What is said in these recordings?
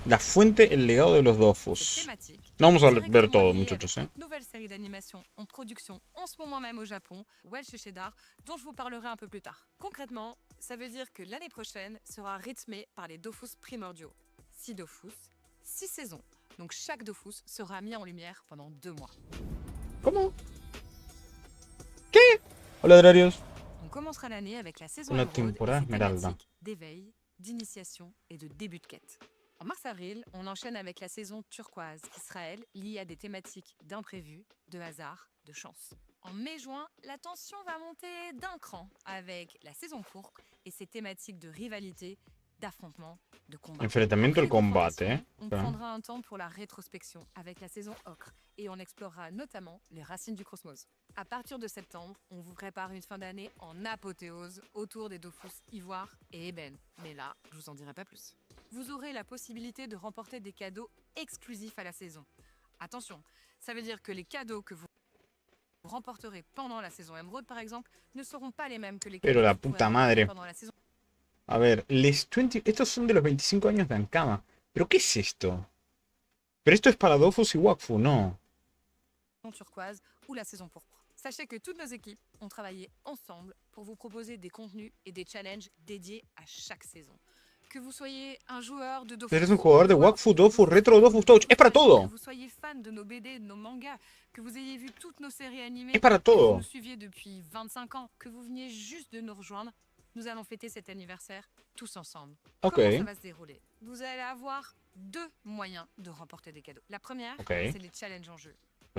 La fuente, el legado de los Dofus. No vamos a ver todo, muchachos, Une nouvelle série d'animation en production en ce moment même au Japon, Welsh Cheddar, dont je vous parlerai un peu plus tard. Concrètement, ça veut dire que l'année prochaine sera rythmée par les Dofus primordiaux. 6 Dofus, 6 saisons. Donc chaque Dofus sera mis en lumière pendant 2 mois. ¿Cómo? ¿Qué? Hola, Drarios. On commencera l'année avec la saison Una émeraude et temporada ses esmeralda. thématiques d'éveil, d'initiation et de début de quête. En mars-avril, on enchaîne avec la saison turquoise, qui sera, elle, liée à des thématiques d'imprévu, de hasard, de chance. En mai-juin, la tension va monter d'un cran avec la saison pourpre et ses thématiques de rivalité, d'affrontement, de combat. Enfrentamiento al combate, On prendra un temps pour la rétrospection avec la saison ocre et on explorera notamment les racines du cosmos. À partir de septembre, on vous prépare une fin d'année en apothéose autour des Dofus ivoire et ébène. Mais là, je vous en dirai pas plus. Vous aurez la possibilité de remporter des cadeaux exclusifs à la saison. Attention, ça veut dire que les cadeaux que vous remporterez pendant la saison émeraude, par exemple, ne seront pas les mêmes que les cadeaux Pero la que vous puta pourrez madre. pendant la saison. A ver, estos son de los 25 años de Ankama. ¿Pero qué es esto? Pero esto es para Dofus y Wakfu, no. Turquoise ou la saison pourpre. Sachez que toutes nos équipes ont travaillé ensemble pour vous proposer des contenus et des challenges dédiés à chaque saison. Que vous soyez un joueur de Dofus, Eres un jugador de Wakfu, Dofus, Retro, Dofus, Touch. Es para que todo. vous soyez fan de nos BD, de nos mangas, que vous ayez vu toutes nos séries animées, Es para que vous todo. nous suiviez depuis 25 ans, que vous veniez juste de nous rejoindre, nous allons fêter cet anniversaire tous ensemble. Ok. Comment ça va se dérouler? Vous allez avoir 2 moyens de remporter des cadeaux. La première, c'est les challenges en jeu.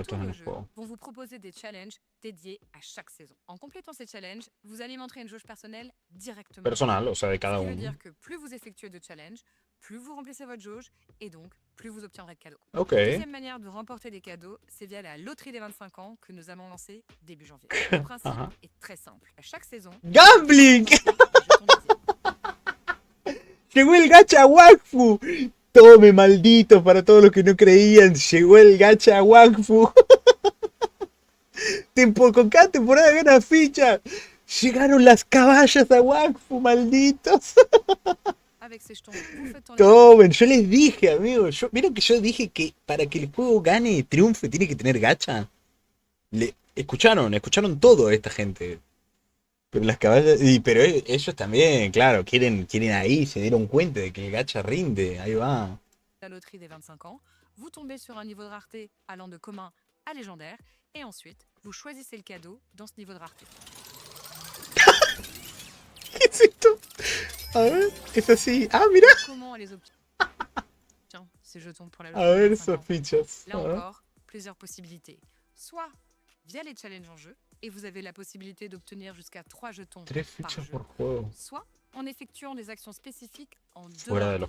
Tous nos jeux vont vous proposer des challenges dédiés à chaque saison. En complétant ces challenges, vous alimenterez une jauge personnelle directement. Personal, o sea, de cada Ce qui veut uno. dire que plus vous effectuez de challenges, plus vous remplissez votre jauge et donc plus vous obtiendrez de cadeaux. Ok. La deuxième manière de remporter des cadeaux, c'est via la loterie des 25 ans que nous allons lancer début janvier. Le principe est très simple. À chaque saison, ¡Gambling! Llegó el gacha Wakfu. Tome, maldito, para todos los que no creían. Llegó el gacha Wakfu. Con cada temporada gana ficha. Llegaron las caballas a Wakfu, malditos. Tomen, yo les dije, amigos. ¿Vieron que yo dije que para que el juego gane y triunfe tiene que tener gacha? Escucharon todo esta gente. Pero las caballas. Pero ellos también, claro, quieren ahí, se dieron cuenta de que el gacha rinde. Ahí va. La loterie des 25 ans, vous tombez sur un niveau de rareté allant de commun à légendaire, et ensuite, vous choisissez le cadeau dans ce niveau de rareté. ¿Qué es esto? A ver, es así. Ah, mira. Comment on les obtient? Tiens, ces jetons pour la A ver loterie. esas fichas. Là encore, plusieurs possibilités. Soit via les challenges en jeu, et vous avez la possibilité d'obtenir jusqu'à 3 jetons par jeu. Soit en effectuant des actions spécifiques en dehors des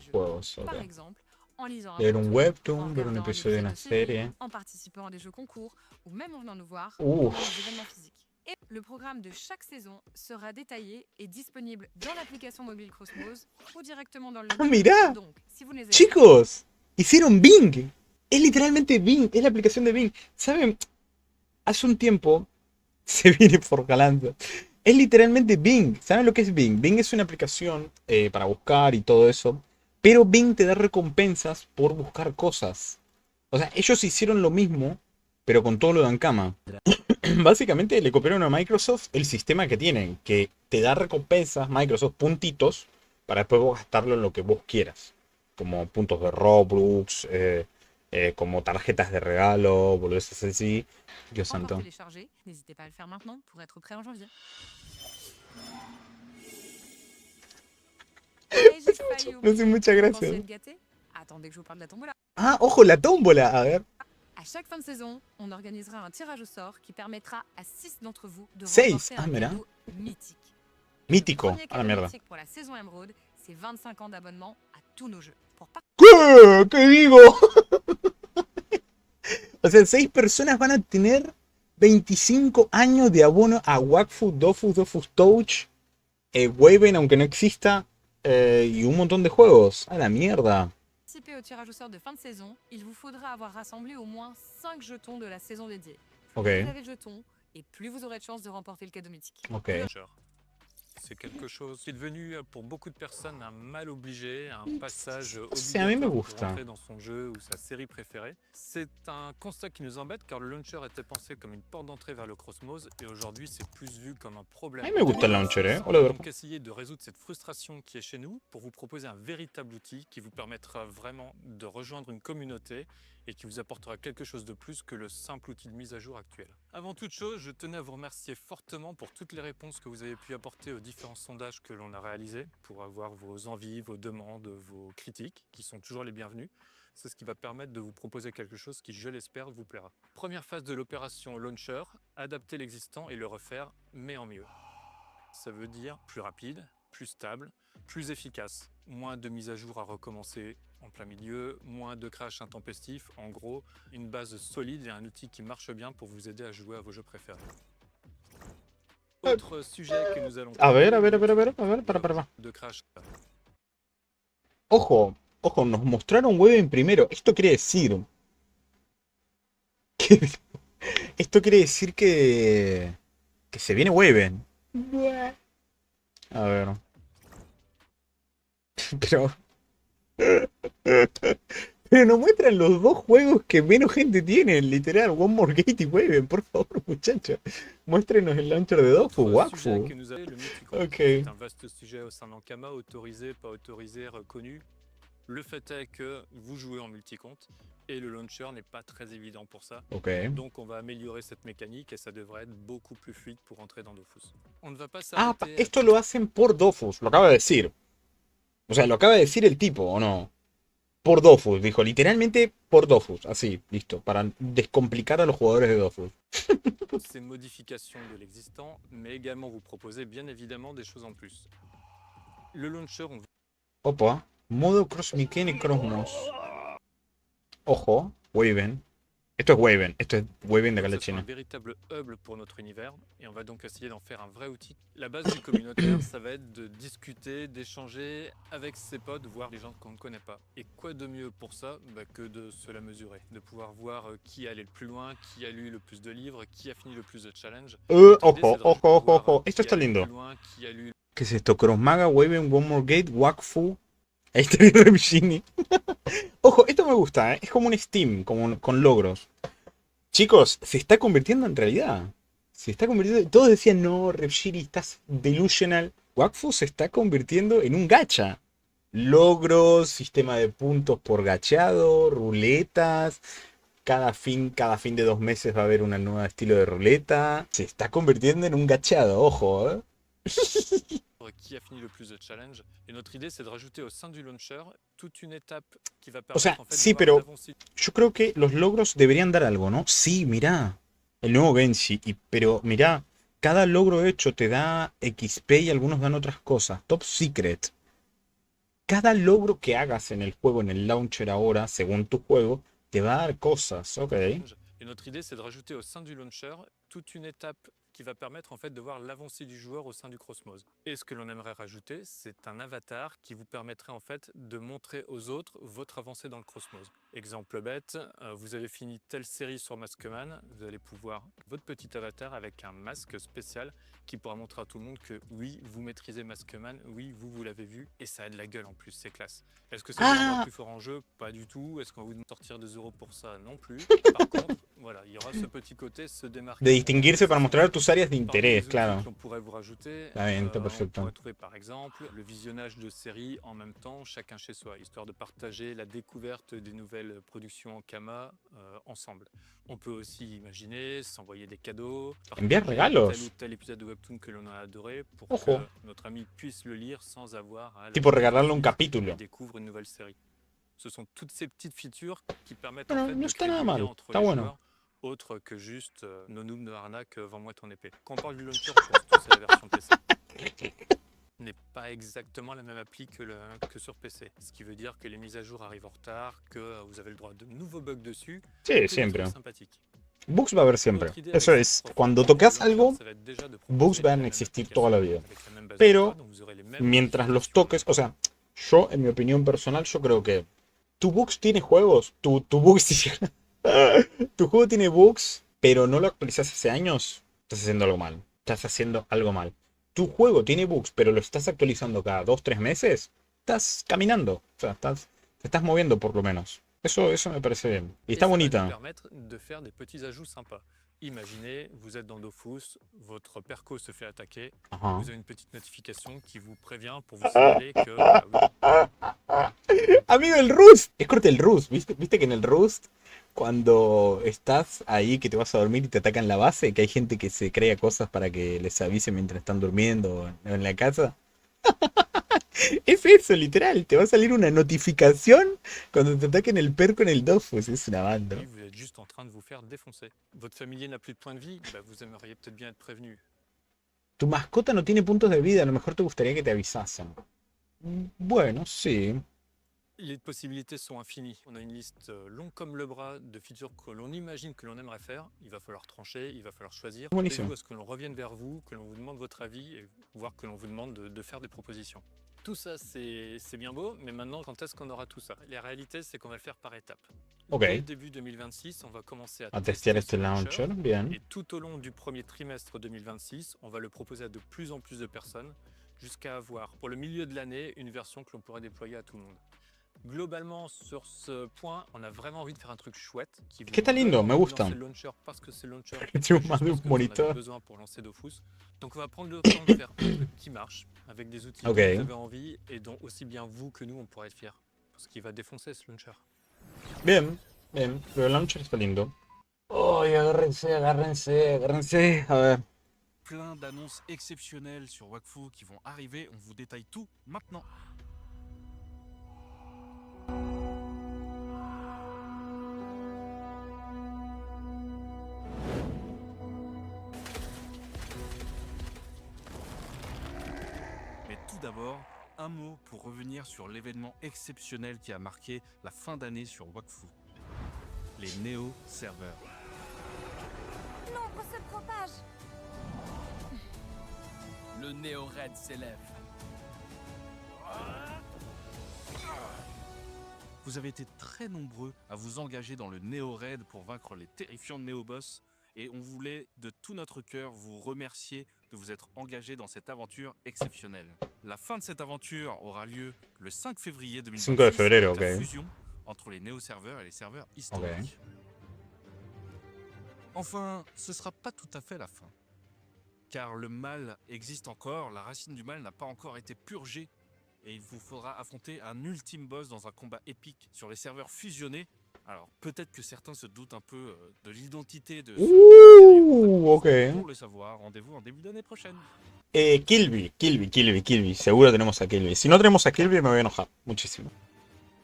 jeux. Par exemple, en lisant Leer un webtoon, en ver un episodio de una serie. en participant à des jeux concours, ou même en venant nous voir pendant des événements physiques. Et le programme de chaque saison sera détaillé et disponible dans l'application mobile Cosmos ou directement dans le... Ah, mira. Donc, si vous les avez... Chicos, hicieron Bing. Es literalmente Bing, es la aplicación de Bing. ¿Saben? Hace un tiempo se viene forjalando. Es literalmente Bing. ¿Saben lo que es Bing? Bing es una aplicación para buscar y todo eso. Pero Bing te da recompensas por buscar cosas. O sea, ellos hicieron lo mismo, pero con todo lo de Ankama. Básicamente le copiaron a Microsoft el sistema que tienen, que te da recompensas, Microsoft, puntitos, para después vos gastarlo en lo que vos quieras. Como puntos de Roblox, como tarjetas de regalo, boludeces así. Dios santo. N'hésitez pas à le faire maintenant pour être prêt en janvier. No sé, muchas gracias. Attendez que je vous parle de la tombola. Ah, ojo, la tómbola, a ver. À chaque fin de saison, on organisera un tirage au sort qui permettra à 6 d'entre vous de remporter un cadeau mythique. Mítico, a la mierda. Pour la saison émeraude, c'est 25 ans d'abonnement à tous nos jeux. ¿Qué? ¿Qué digo? O sea, 6 personas van a tener 25 años de abono a Wakfu, Dofus, Dofus Touch, Waven, aunque no exista, y un montón de juegos. A la mierda. Participer au tirage au sort de fin de saison, il vous faudra avoir rassemblé au moins 5 jetons de la saison dédiée. Ok. Plus vous avez de jetons, et plus vous aurez de chances de remporter le cadeau mythique. Ok. C'est quelque chose qui est devenu pour beaucoup de personnes un mal obligé, un passage Sí, a mí me obligatoire pour gusta. entrer dans son jeu ou sa série préférée. C'est un constat qui nous embête car le launcher était pensé comme une porte d'entrée vers le Crossmose et aujourd'hui c'est plus vu comme un A problème. mí me gusta el launcher, On va Oliver. donc essayer de résoudre cette frustration qui est chez nous pour vous proposer un véritable outil qui vous permettra vraiment de rejoindre une communauté et qui vous apportera quelque chose de plus que le simple outil de mise à jour actuel. Avant toute chose, je tenais à vous remercier fortement pour toutes les réponses que vous avez pu apporter aux différents sondages que l'on a réalisés pour avoir vos envies, vos demandes, vos critiques qui sont toujours les bienvenues. C'est ce qui va permettre de vous proposer quelque chose qui, je l'espère, vous plaira. Première phase de l'opération Launcher, adapter l'existant et le refaire, mais en mieux. Ça veut dire plus rapide, plus stable, plus efficace, moins de mises à jour à recommencer en plein milieu, moins de crash intempestifs, en gros, une base solide et un outil qui marche bien pour vous aider à jouer à vos jeux préférés. Autre sujet que nous allons A ver, traiter, para. de crash. Ojo, ojo, nos mostraron Weben primero. Esto quiere decir... que- Esto quiere decir que se viene Weben. A ver. Pero... Pero nos muestran los dos juegos que menos gente tiene, literal. One More Gate y Weben, por favor, muchachos. Muéstrenos el launcher de Dofu, Autre sujet Wakfu. que nous avons, le Mythicon. Ok. C'est un vaste sujet au sein d'Ankama, autorisé, pas autorisé, reconnu. Le fait est que vous jouez en multicompte et le launcher n'est pas très évident pour ça. Ok. Donc on va améliorer cette mécanique et ça devrait être beaucoup plus fluide pour entrer dans Dofus. On ne va pas Ah, s'arrêter. esto lo hacen por Dofus, lo acaba de decir. O sea, lo acaba de decir el tipo, ¿o no? Por Dofus, dijo, literalmente por Dofus, así, listo, para descomplicar a los jugadores de Dofus. Ces modifications de l'existant, mais également vous proposer bien évidemment des choses en plus. Le launcher, on Opa, modo Cross Mechanic Cosmos. Ojo, Waven. Esto es Waven de que acá de ce soit un China. véritable hub pour notre univers et on va donc essayer d'en faire un vrai outil. La base du communautaire, ça va être de discuter, d'échanger avec ses potes, voire des gens qu'on ne connaît pas. Et quoi de mieux pour ça que de se la mesurer, de pouvoir voir qui allait le plus loin, qui a lu le plus de livres, qui a fini le plus de challenges. Ojo, ojo. Esto está lindo. Loin, qui a lu... ¿Qué es esto? Crossmaga, Waven, One More Gate, Wakfu. Ahí está el Remshini. Ojo, esto me gusta, ¿eh? Es como un Steam, como con logros. Chicos, se está convirtiendo en realidad. Se está convirtiendo. Todos decían, no, Repshiri, estás delusional. Wakfu se está convirtiendo en un gacha. Logros, sistema de puntos por gacheado, ruletas. Cada fin de 2 meses va a haber un nuevo estilo de ruleta. Se está convirtiendo en un gacheado, ojo, ¿eh? qui a fini le plus de challenge. Et notre idée, c'est de rajouter au sein du launcher toute une étape qui va O sea, permettre en fait sí, de voir pero l'avancer. yo creo que los logros deberían dar algo, ¿no? Sí, mirá. El nuevo Genshi. Pero mirá, cada logro hecho te da XP y algunos dan otras cosas. Top Secret. Cada logro que hagas en el juego, en el launcher ahora, según tu juego, te va a dar cosas. Ok. Et notre idée, c'est de rajouter au sein du launcher toute une étape qui va permettre en fait de voir l'avancée du joueur au sein du Crossmose. Et ce que l'on aimerait rajouter, c'est un avatar qui vous permettrait en fait de montrer aux autres votre avancée dans le Crossmose. Exemple bête, vous avez fini telle série sur Maskman, vous allez pouvoir votre petit avatar avec un masque spécial qui pourra montrer à tout le monde que oui, vous maîtrisez Maskman, oui, vous l'avez vu, et ça a de la gueule en plus, c'est classe. Est-ce que ça vous rendra plus fort en jeu? Pas du tout. Est-ce qu'on va vous sortir des euros pour ça? Non plus. Par contre, voilà, il y aura ce petit côté se démarquer. De distinguirse para mostrar tus áreas de interés, claro. On pourrait vous rajouter. Está bien, está On perfecto. pourrait trouver par exemple le visionnage de séries en même temps, chacun chez soi, histoire de partager la découverte des nouvelles productions en Kama ensemble. On peut aussi imaginer s'envoyer des cadeaux, Enviar regalos. tel ou tel épisode de Webtoon que l'on a adoré pour Ojo. que notre ami puisse le lire sans avoir à Tipo regalarle un capítulo. découvre une nouvelle série. Ce sont toutes ces petites features qui permettent Bueno, en fait no de está créer nada du mal, lien entre está les bueno. joueurs, autre que juste nos noobs de arnaque, vends-moi ton épée. Quand on parle du launcher, on pense tous à la version PC. N'est pas exactement la même appli que sur PC. Ce qui veut dire que les mises à jour arrivent en retard, que vous avez le droit de nouveaux bugs dessus. Sí, que des siempre. trucs sympathiques. Bugs va a haber siempre. Notre idée Eso avec es, ce cuando profil tocas de launcher, algo, ça va être déjà de bugs proposer van a la même existir application toda la vida. avec la même base de Pero, données, donc vous aurez les mêmes mientras los modifications. toques, o sea, yo, en mi opinión personal, yo creo que tu bugs tiene juegos, tu bugs tu juego tiene bugs, pero no lo actualizas hace años, estás haciendo algo mal. Estás haciendo algo mal. tu juego tiene bugs, pero lo estás actualizando cada 2, 3 meses, estás caminando. O sea, te estás moviendo por lo menos. Eso me parece bien. Y Et está ça va nous bonita. permettre de faire des petits ajouts sympas. Imaginez, vous êtes dans Dofus, votre perco se fait attaquer, Ajá. vous avez une petite notification qui vous prévient pour vous signaler que, bah oui, Amigo, el Rust. Es corte el Rust. ¿Viste que en el Rust, cuando estás ahí que te vas a dormir y te atacan la base, que hay gente que se crea cosas para que les avise mientras están durmiendo en la casa? Es eso, literal. Te va a salir una notificación cuando te ataquen el perco en el Dofus. Es una banda. vous êtes juste en train de vous faire défoncer. Votre familier n'a plus de points de vie, bah vous aimeriez peut-être bien être prévenu. Tu mascota no tiene puntos de vida. A lo mejor te gustaría que te avisasen. Bueno, sí. Les possibilités sont infinies. On a une liste longue comme le bras de features que l'on imagine que l'on aimerait faire. Il va falloir trancher, il va falloir choisir. Buenísimo. Attendez-vous à ce que l'on revienne vers vous, que l'on vous demande votre avis et voire que l'on vous demande de faire des propositions. Tout ça, c'est bien beau, mais maintenant, quand est-ce qu'on aura tout ça? La réalité, c'est qu'on va le faire par étapes. Ok. Dès début 2026, on va commencer à A testear este ce launcher. Bien. et tout au long du premier trimestre 2026, on va le proposer à de plus en plus de personnes jusqu'à avoir, pour le milieu de l'année, une version que l'on pourrait déployer à tout le monde. Globalement, sur ce point, on a vraiment envie de faire un truc chouette qui vous Que está donne lindo, me envie de gusta. lancer le launcher parce que c'est le launcher Tiene juste más de un parce que vous en avez monitor. besoin pour lancer Dofus. Donc on va prendre le temps de faire un truc qui marche avec des outils Ok. dont vous avez envie et dont aussi bien vous que nous on pourrait être fiers parce qu'il va défoncer ce launcher. Bien, bien. Pero el launcher está lindo. ¡Ay, agárrense, agárrense, agárrense! A ver. Plein d'annonces exceptionnelles sur Wakfu qui vont arriver, on vous détaille tout maintenant. Mais tout d'abord, un mot pour revenir sur l'événement exceptionnel qui a marqué la fin d'année sur Wakfu. Les néo-serveurs. L'ombre se propage. Le Néo-Raid s'élève. Vous avez été très nombreux à vous engager dans le Néo-Raid pour vaincre les terrifiants Néo-Boss et on voulait de tout notre cœur vous remercier de vous être engagés dans cette aventure exceptionnelle. La fin de cette aventure aura lieu le 5 février 2026 5 de febrero, avec la ok. fusion entre les Néo-serveurs et les serveurs historiques. Enfin, ce sera pas tout à fait la fin. Car le mal existe encore, la racine du mal n'a pas encore été purgée et il vous faudra affronter un ultime boss dans un combat épique sur les serveurs fusionnés. Alors peut-être que certains se doutent un peu de l'identité de ce Ok. Pour le savoir, rendez-vous en début d'année prochaine. Kilby. Seguro tenemos a Kilby. Si no tenemos a Kilby me voy a enojar. Muchísimo.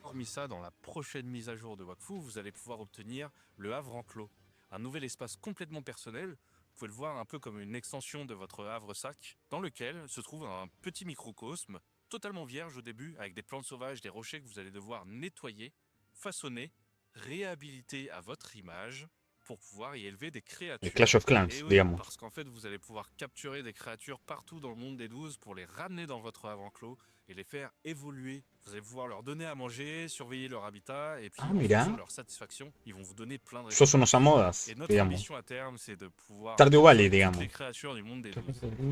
Hormis ça, dans la prochaine mise à jour de Wakfu, vous allez pouvoir obtenir le Havre Enclos, un nouvel espace complètement personnel. Vous pouvez le voir un peu comme une extension de votre Havre-Sac, dans lequel se trouve un petit microcosme, totalement vierge au début, avec des plantes sauvages, des rochers que vous allez devoir nettoyer, façonner, réhabiliter à votre image pour pouvoir y élever des créatures. El Clash of Clans, Et oui, digamos. parce qu'en fait, vous allez pouvoir capturer des créatures partout dans le monde des 12 pour les ramener dans votre Havre Enclos et les faire évoluer. Vous allez pouvoir leur donner à manger, surveiller leur habitat et puis Ah, en mira. fonction de leur satisfaction, ils vont vous donner plein de Sos unos amodas, et notre digamos. ambition à terme, c'est de pouvoir Stardew Valley, toutes digamos. les créatures du monde des 12.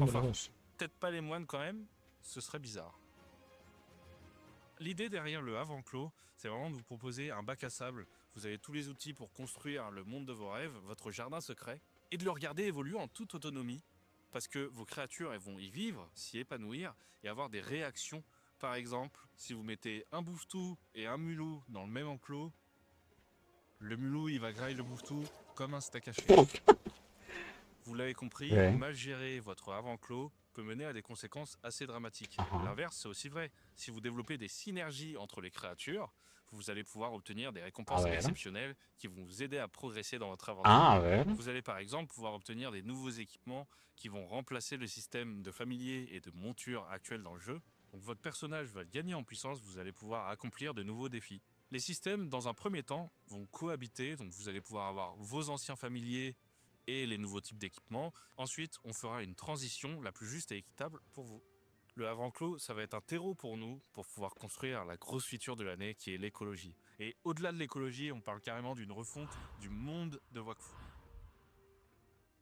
Enfin, peut-être pas les moines quand même, ce serait bizarre. L'idée derrière le Havre Enclos, c'est vraiment de vous proposer un bac à sable. Vous avez tous les outils pour construire le monde de vos rêves, votre jardin secret, et de le regarder évoluer en toute autonomie. Parce que vos créatures, elles vont y vivre, s'y épanouir et avoir des réactions. Par exemple, si vous mettez un bouvetou et un mulot dans le même enclos, le mulot, il va grailler le bouvetou comme un steak haché. Vous l'avez compris, Ouais. mal gérer votre avant-clos peut mener à des conséquences assez dramatiques. Uh-huh. L'inverse, c'est aussi vrai. Si vous développez des synergies entre les créatures, vous allez pouvoir obtenir des récompenses A ver. exceptionnelles qui vont vous aider à progresser dans votre aventure. Ah, a ver. Vous allez par exemple pouvoir obtenir des nouveaux équipements qui vont remplacer le système de familier et de monture actuel dans le jeu. Donc votre personnage va gagner en puissance, vous allez pouvoir accomplir de nouveaux défis. Les systèmes, dans un premier temps, vont cohabiter, donc vous allez pouvoir avoir vos anciens familiers et les nouveaux types d'équipements. Ensuite, on fera une transition la plus juste et équitable pour vous. Le Havre-Enclos, ça va être un terreau pour nous pour pouvoir construire la grosse feature de l'année qui est l'écologie. Et au-delà de l'écologie, on parle carrément d'une refonte du monde de Wakfu.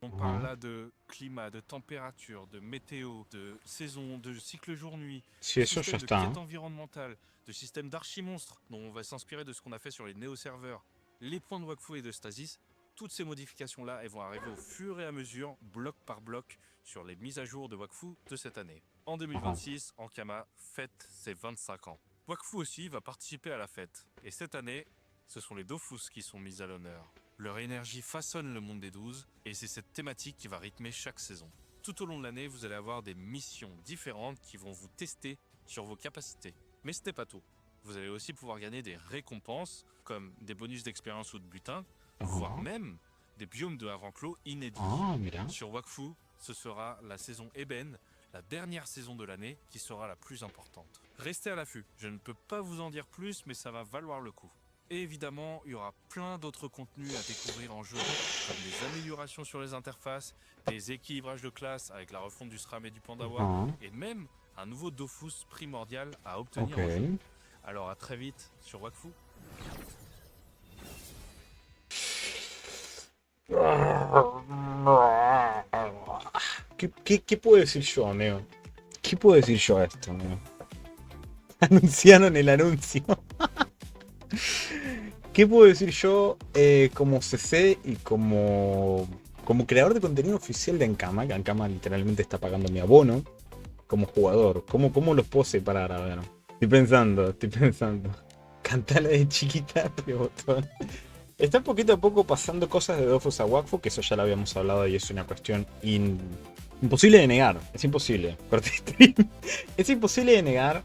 On parle là de climat, de température, de météo, de saison, de cycle jour-nuit, Sí, de eso ya système de está. quête environnementale, de système d'archimonstre, dont on va s'inspirer de ce qu'on a fait sur les néo-serveurs, les points de Wakfu et de Stasis. Toutes ces modifications-là, elles vont arriver au fur et à mesure, bloc par bloc, sur les mises à jour de Wakfu de cette année. En 2026, Ankama fête ses 25 ans. Wakfu aussi va participer à la fête. Et cette année, ce sont les Dofus qui sont mis à l'honneur. Leur énergie façonne le monde des 12 et c'est cette thématique qui va rythmer chaque saison. Tout au long de l'année, vous allez avoir des missions différentes qui vont vous tester sur vos capacités. Mais ce n'est pas tout. Vous allez aussi pouvoir gagner des récompenses comme des bonus d'expérience ou de butin, voire même des biomes de avant-clos inédits. Ah, mira. Sur Wakfu, ce sera la saison Eben, la dernière saison de l'année, qui sera la plus importante. Restez à l'affût, je ne peux pas vous en dire plus, mais ça va valoir le coup. Et évidemment, il y aura plein d'autres contenus à découvrir en jeu, comme des améliorations sur les interfaces, des équilibrages de classes avec la refonte du SRAM et du Pandawa, Ah, et même un nouveau Dofus primordial à obtenir ok. en jeu. Alors à très vite sur Wakfu. ¿Qué puedo decir yo, amigo? ¿Qué puedo decir yo a esto, amigo? Anunciaron el anuncio. ¿Qué puedo decir yo como CC y como creador de contenido oficial de Ankama? Que Ankama literalmente está pagando mi abono como jugador. ¿Cómo los puedo separar? A ver. Estoy pensando. Cantala de chiquita, botón. Está poquito a poco pasando cosas de Dofus a Wakfu, que eso ya lo habíamos hablado y es una cuestión imposible de negar. Es imposible. Corte stream. Es imposible de negar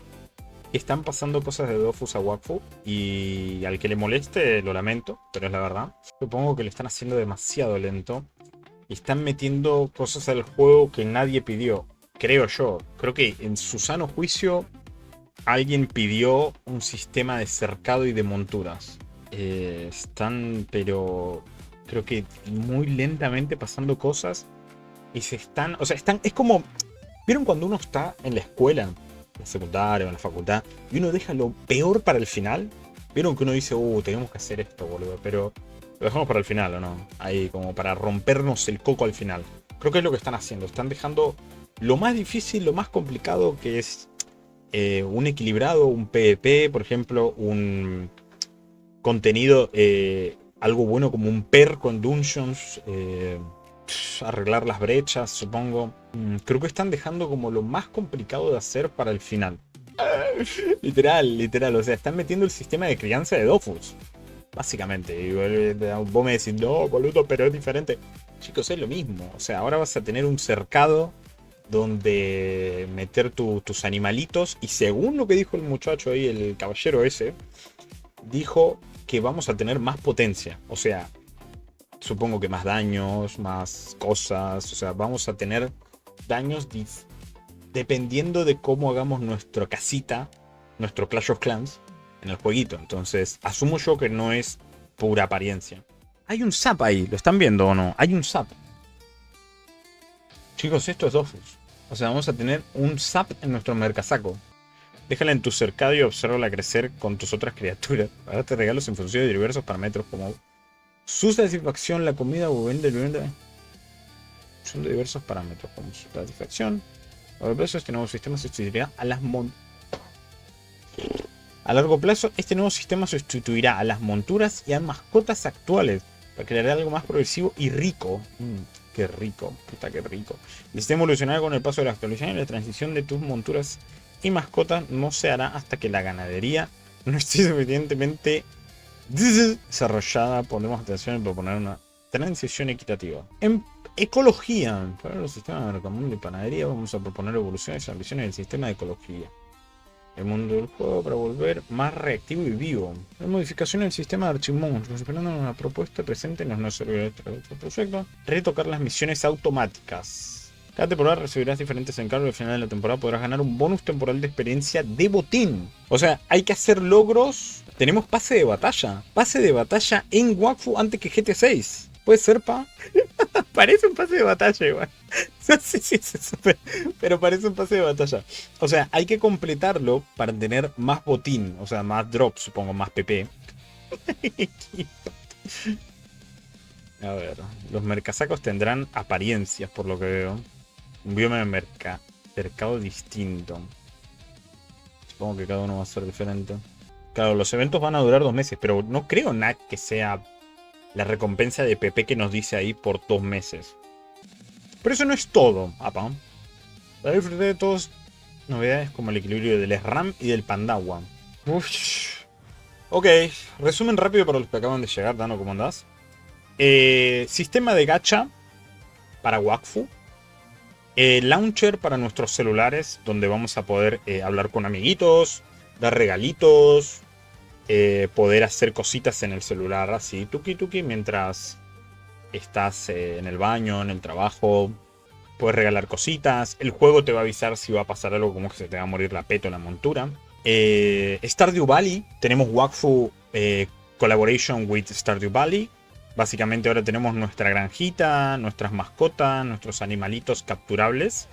que están pasando cosas de Dofus a Wakfu y al que le moleste lo lamento, pero es la verdad. Supongo que lo están haciendo demasiado lento y están metiendo cosas al juego que nadie pidió. Creo yo. Creo que en su sano juicio alguien pidió un sistema de cercado y de monturas. Están, pero creo que muy lentamente pasando cosas y se están, o sea, es como, ¿vieron cuando uno está en la escuela, en la secundaria o en la facultad, y uno deja lo peor para el final? ¿Vieron que uno dice, tenemos que hacer esto, boludo, pero lo dejamos para el final, o no? Ahí como para rompernos el coco al final. Creo que es lo que están haciendo, están dejando lo más difícil, lo más complicado, que es un equilibrado, un PvP, por ejemplo, un contenido, algo bueno como un per con dungeons, arreglar las brechas, supongo. Creo que están dejando como lo más complicado de hacer para el final. Literal, o sea, están metiendo el sistema de crianza de Dofus, básicamente. Y vos me decís, no, boludo, pero es diferente. Chicos, es lo mismo. O sea, ahora vas a tener un cercado donde meter tus animalitos. Y según lo que dijo el muchacho ahí, el caballero ese, dijo que vamos a tener más potencia. O sea, supongo que más daños, más cosas. O sea, vamos a tener daños dependiendo de cómo hagamos nuestra casita, nuestro Clash of Clans en el jueguito. Entonces, asumo yo que no es pura apariencia. Hay un zap ahí, ¿lo están viendo o no? Hay un zap. Chicos, esto es Dofus. O sea, vamos a tener un zap en nuestro mercasaco. Déjala en tu cercado y obsérvala crecer con tus otras criaturas. Ahora te regalos en función de diversos parámetros como su satisfacción, la comida o vende. Son de diversos parámetros como su satisfacción. A largo plazo, este nuevo sistema sustituirá a las A largo plazo, este nuevo sistema sustituirá a las monturas y a mascotas actuales para crear algo más progresivo y rico. Qué rico, puta, qué rico. El sistema evolucionará con el paso de la actualización y la transición de tus monturas y mascotas no se hará hasta que la ganadería no esté suficientemente desarrollada. Pondremos atención en proponer una transición equitativa. En ecología, para los sistemas de común de panadería, vamos a proponer evoluciones y ambiciones del sistema de ecología. El mundo del juego para volver más reactivo y vivo. La modificación del sistema de archimonstruos, esperando una propuesta presente en los nuevos servidores de este proyecto. Retocar las misiones automáticas. Cada temporada recibirás diferentes encargos y al final de la temporada podrás ganar un bonus temporal de experiencia de botín. O sea, hay que hacer logros. Tenemos pase de batalla. Pase de batalla en Wakfu antes que GT 6. ¿Puede ser, pa? Parece un pase de batalla igual. No sé si es eso, pero parece un pase de batalla. O sea, hay que completarlo para tener más botín. O sea, más drop, supongo, más PP. A ver, los mercasacos tendrán apariencias, por lo que veo. Un bioma de mercado distinto. Supongo que cada uno va a ser diferente. Claro, los eventos van a durar 2 meses, pero no creo nada que sea la recompensa de PP que nos dice ahí por 2 meses. Pero eso no es todo, apa. La disfruté de todas novedades como el equilibrio del SRAM y del Pandawa. Uf. Ok, resumen rápido para los que acaban de llegar, Dano, ¿cómo andás? Sistema de gacha para Wakfu. Launcher para nuestros celulares, donde vamos a poder hablar con amiguitos, dar regalitos, poder hacer cositas en el celular, así, tuki tuki, mientras estás en el baño, en el trabajo. Puedes regalar cositas. El juego te va a avisar si va a pasar algo como que se te va a morir la peto en la montura. Stardew Valley. Tenemos Wakfu Collaboration with Stardew Valley. Básicamente ahora tenemos nuestra granjita, nuestras mascotas, nuestros animalitos capturables.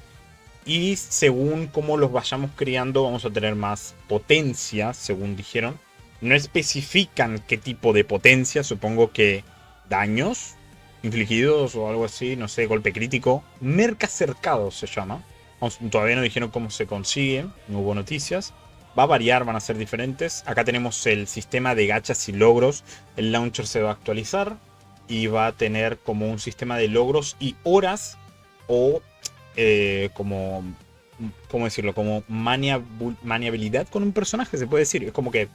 Y según cómo los vayamos criando vamos a tener más potencia, según dijeron. No especifican qué tipo de potencia, supongo que daños infligidos o algo así, no sé, golpe crítico. Merca cercado se llama. Todavía no dijeron cómo se consigue, no hubo noticias. Va a variar, van a ser diferentes. Acá tenemos el sistema de gachas y logros. El launcher se va a actualizar y va a tener como un sistema de logros y horas o como, ¿cómo decirlo? Como maniabilidad con un personaje, se puede decir. Es como que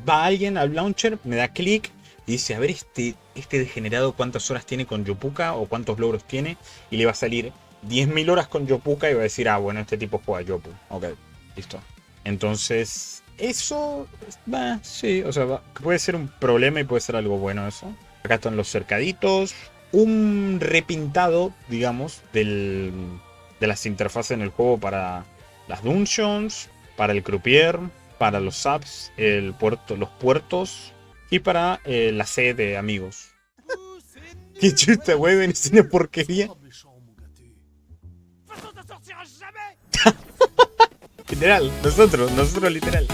va alguien al launcher, me da clic y dice, a ver este degenerado cuántas horas tiene con Yopuka o cuántos logros tiene. Y le va a salir 10.000 horas con Yopuka y va a decir, ah, bueno, este tipo juega Yopu. Ok, listo. Entonces, eso, sí, o sea, puede ser un problema y puede ser algo bueno eso. Acá están los cercaditos. Un repintado, digamos, de las interfaces en el juego para las dungeons, para el croupier, para los subs, los puertos y para la sede de amigos. ¡Qué chuta, güey! Es una porquería. Literal, nosotros literal.